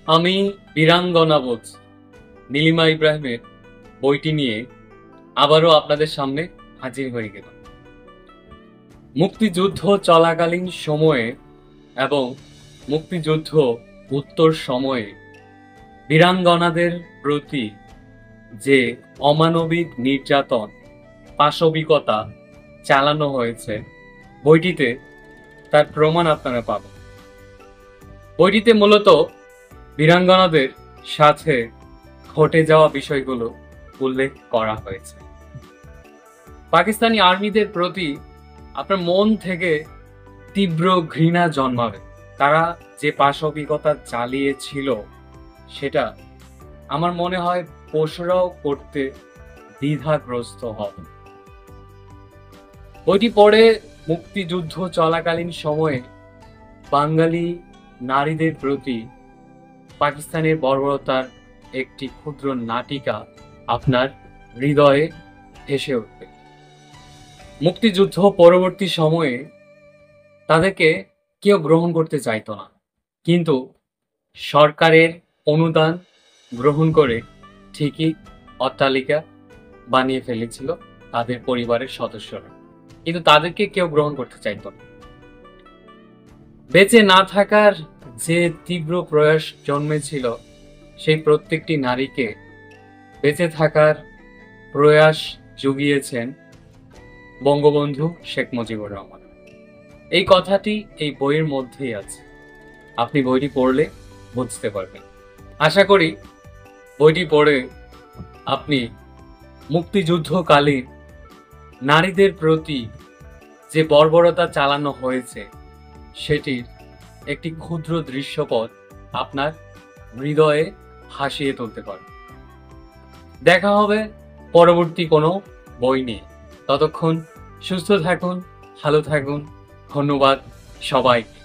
আমি বীরাঙ্গনা বোধ নীলিমা ইব্রাহিমের বইটি নিয়ে আবারও আপনাদের সামনে হাজির হয়ে গেলাম। মুক্তিযুদ্ধ চলাকালীন সময়ে এবং মুক্তিযুদ্ধ উত্তর সময়ে বীরাঙ্গনাদের প্রতি যে অমানবিক নির্যাতন, পাশবিকতা চালানো হয়েছে, বইটিতে তার প্রমাণ আপনারা পাবেন। বইটিতে মূলত বীরাঙ্গনাদের সাথে ঘটে যাওয়া বিষয়গুলো উল্লেখ করা হয়েছে। পাকিস্তানি আর্মিদের প্রতি আপনার মন থেকে তীব্র ঘৃণা জন্মাবে। তারা যে পাশবিকতা চালিয়েছিল সেটা আমার মনে হয় পশুরাও করতে দ্বিধাগ্রস্ত হবে। বইটি পড়ে মুক্তিযুদ্ধ চলাকালীন সময়ে বাঙালি নারীদের প্রতি পাকিস্তানের বর্বরতার একটি ক্ষুদ্র নাটিকা আপনার হৃদয়ে ভেসে উঠবে। মুক্তিযুদ্ধ পরবর্তী সময়ে তাদেরকে কেউ গ্রহণ করতে চাইতো না, কিন্তু সরকারের অনুদান গ্রহণ করে ঠিকই অট্টালিকা বানিয়ে ফেলেছিল তাদের পরিবারের সদস্যরা, কিন্তু তাদেরকে কেউ গ্রহণ করতে চাইতো না। বেঁচে না থাকার যে তীব্র প্রয়াস জন্মেছিল, সেই প্রত্যেকটি নারীকে বেঁচে থাকার প্রয়াস জুগিয়েছেন বঙ্গবন্ধু শেখ মুজিবুর রহমান। এই কথাটি এই বইয়ের মধ্যেই আছে, আপনি বইটি পড়লে বুঝতে পারবেন। আশা করি বইটি পড়ে আপনি মুক্তিযুদ্ধকালীন নারীদের প্রতি যে বর্বরতা চালানো হয়েছে সেটির একটি ক্ষুদ্র দৃশ্যপট আপনার হৃদয়ে হাসিয়ে তুলতে পারে। দেখা হবে পরবর্তী কোনো বই নিয়ে। ততক্ষণ সুস্থ থাকুন, ভালো থাকুন। ধন্যবাদ সবাইকে।